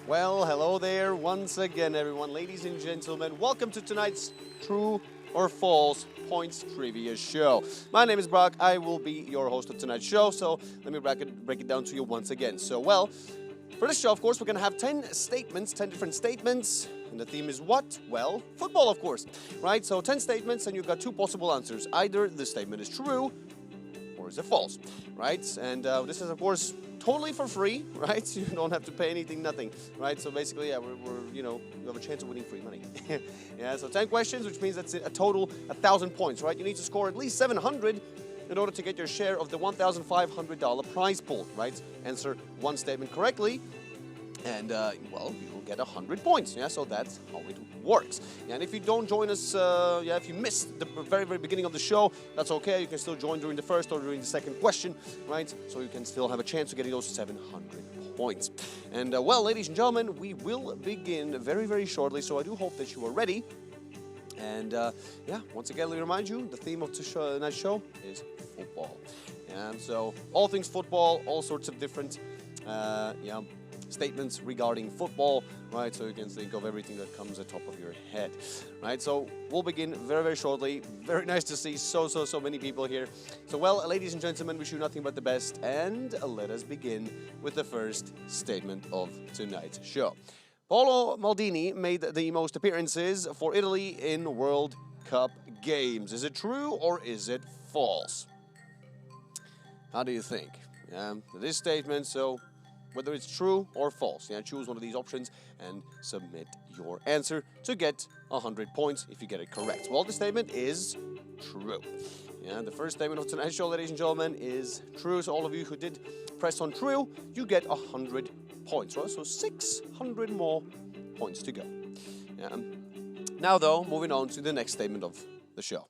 Well, hello there once again, everyone. Ladies and gentlemen, welcome to tonight's True or False Points Trivia Show. My name is Brock. I will be your host of tonight's show, so let me break it down to you once again. So, well, for this show, of course, we're going to have 10 statements, 10 different statements. And the theme is what? Well, football, of course, right? So 10 statements, and you've got two possible answers. Either the statement is true or is it false, right? And this is, of course, totally for free, right? You don't have to pay anything, nothing, right? So basically, yeah, you have a chance of winning free money. Yeah, so 10 questions, which means that's a total 1,000 points, right? You need to score at least 700 in order to get your share of the $1,500 prize pool, right? Answer one statement correctly, and well, you will get 100 points. Yeah, so that's how it works. And if you don't join us, if you missed the very beginning of the show, that's okay. You can still join during the first or during the second question, right? So you can still have a chance of getting those 700 points. And well, ladies and gentlemen, we will begin very shortly. So I do hope that you are ready. And yeah, once again, let me remind you, the theme of tonight's show is football. And so all things football, all sorts of different, statements regarding football, right? So you can think of everything that comes at the top of your head, right? So we'll begin very shortly. Very nice to see so many people here. So, well, ladies and gentlemen, wish you nothing but the best, and let us begin with the first statement of tonight's show. Paolo Maldini made the most appearances for Italy in World Cup games. Is it true or is it false? How do you think? This statement, so whether it's true or false. Yeah, choose one of these options and submit your answer to get 100 points if you get it correct. Well, the statement is true. Yeah, the first statement of tonight's show, ladies and gentlemen, is true. So all of you who did press on true, you get 100 points, right? So 600 more points to go. Yeah. Now, though, moving on to the next statement of the show.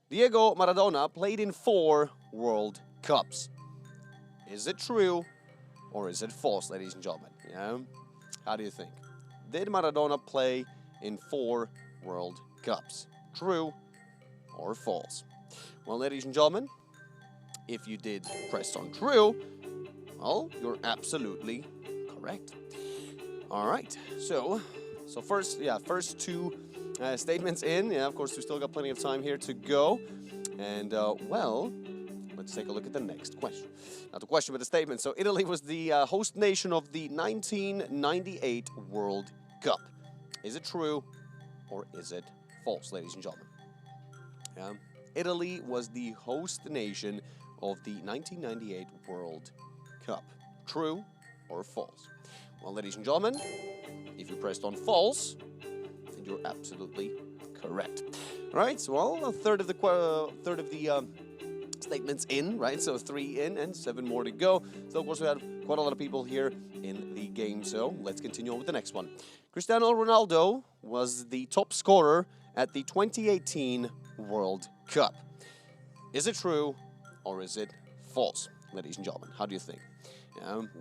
Diego Maradona played in 4 World Cups. Is it true or is it false, ladies and gentlemen? Yeah? How do you think? Did Maradona play in 4 World Cups? True or false? Well, ladies and gentlemen, if you did press on true, well, you're absolutely correct. All right. So first two statements in. Yeah, of course, we still got plenty of time here to go. And, well, let's take a look at the next question. Not the question, but the statement. So Italy was the host nation of the 1998 World Cup. Is it true or is it false, ladies and gentlemen? Italy was the host nation of the 1998 World Cup. True or false? Well, ladies and gentlemen, if you pressed on false, then you're absolutely correct. All right. So, well, a third of the statements in, right? So 3 in and 7 more to go. So, of course, we had quite a lot of people here in the game. So let's continue on with the next one. Cristiano Ronaldo was the top scorer at the 2018 World Cup. Is it true or is it false, ladies and gentlemen? How do you think?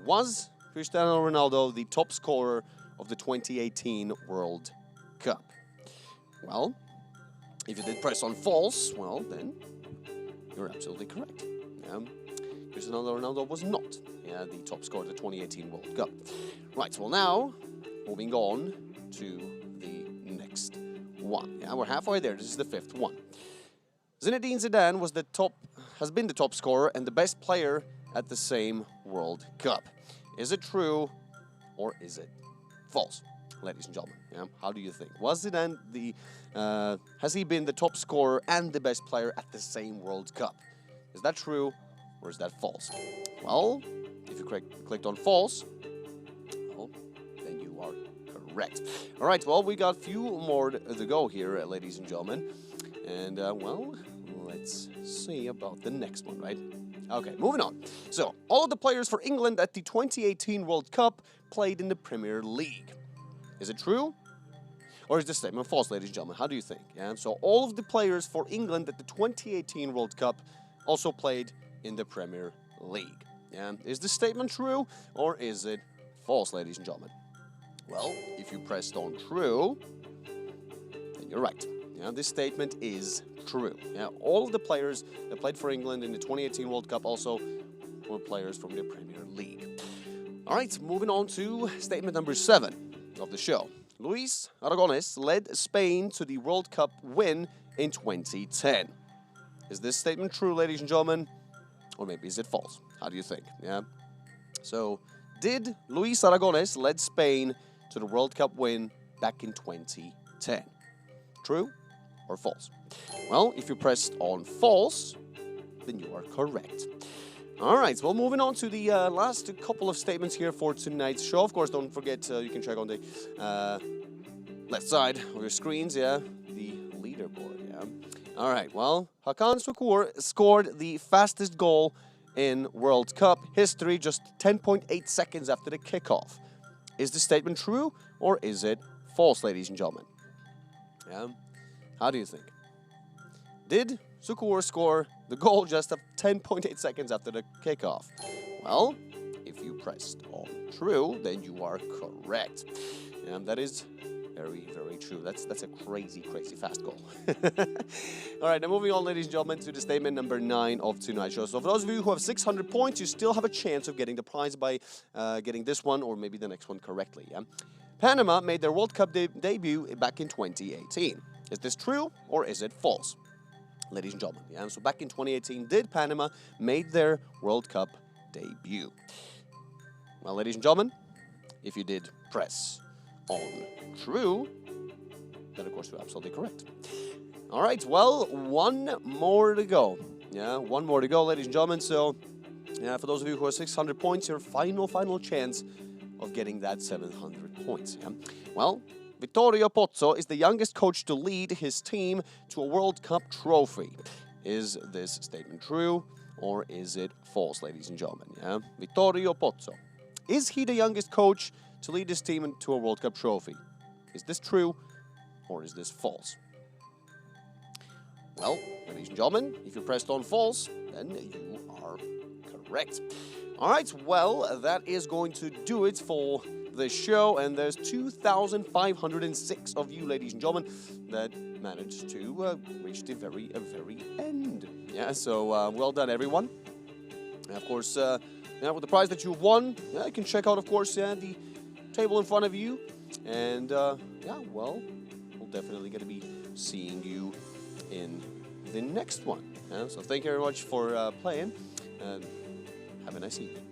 Was Cristiano Ronaldo the top scorer of the 2018 World Cup? Well, if you did press on false, well, then you're absolutely correct. Cristiano Ronaldo was not the top scorer of the 2018 World Cup. Right, well now, moving on to the next one. Yeah, we're halfway there. This is the 5th one. Zinedine Zidane has been the top scorer and the best player at the same World Cup. Is it true or is it false, ladies and gentlemen? How do you think? Was Zidane has he been the top scorer and the best player at the same World Cup? Is that true or is that false? Well, if you clicked on false, well, then you are correct. All right, well, we got a few more to go here, ladies and gentlemen. And, well, let's see about the next one, right? Okay, moving on. So, all of the players for England at the 2018 World Cup played in the Premier League. Is it true? Or is this statement false, ladies and gentlemen? How do you think? So, all of the players for England at the 2018 World Cup also played in the Premier League. Is this statement true or is it false, ladies and gentlemen? Well, if you pressed on true, then you're right. This statement is true. All of the players that played for England in the 2018 World Cup also were players from the Premier League. All right, moving on to statement number 7 of the show. Luis Aragonés led Spain to the World Cup win in 2010. Is this statement true, ladies and gentlemen? Or maybe is it false? How do you think? Yeah. So, did Luis Aragonés led Spain to the World Cup win back in 2010? True or false? Well, if you pressed on false, then you are correct. All right, well, moving on to the last couple of statements here for tonight's show. Of course, don't forget, you can check on the left side of your screens, yeah, the leaderboard, yeah. All right, well, Hakan Şükür scored the fastest goal in World Cup history just 10.8 seconds after the kickoff. Is this statement true or is it false, ladies and gentlemen? Yeah, how do you think? Did Şükür score the goal just 10.8 seconds after the kickoff? Well, if you pressed on true, then you are correct. And that is very, very true. That's a crazy, crazy fast goal. All right, now moving on, ladies and gentlemen, to the statement number 9 of tonight's show. So for those of you who have 600 points, you still have a chance of getting the prize by getting this one or maybe the next one correctly. Yeah? Panama made their World Cup debut back in 2018. Is this true or is it false? Ladies and gentlemen, yeah, so back in 2018, did Panama made their World Cup debut? Well, ladies and gentlemen, if you did press on true, then of course you're absolutely correct. All right, well, one more to go. Yeah, one more to go, ladies and gentlemen. So, yeah, for those of you who are 600 points, your final chance of getting that 700 points. Yeah? Well, Vittorio Pozzo is the youngest coach to lead his team to a World Cup trophy. Is this statement true or is it false, ladies and gentlemen? Yeah? Vittorio Pozzo. Is he the youngest coach to lead his team to a World Cup trophy? Is this true or is this false? Well, ladies and gentlemen, if you pressed on false, then you are correct. All right, well, that is going to do it for the show, and there's 2,506 of you, ladies and gentlemen, that managed to reach the very end. Yeah, so well done, everyone. And of course, yeah, with the prize that you won, yeah, you can check out, of course, the table in front of you, and yeah, well, we'll definitely going to be seeing you in the next one. Yeah? So thank you very much for playing, and have a nice evening.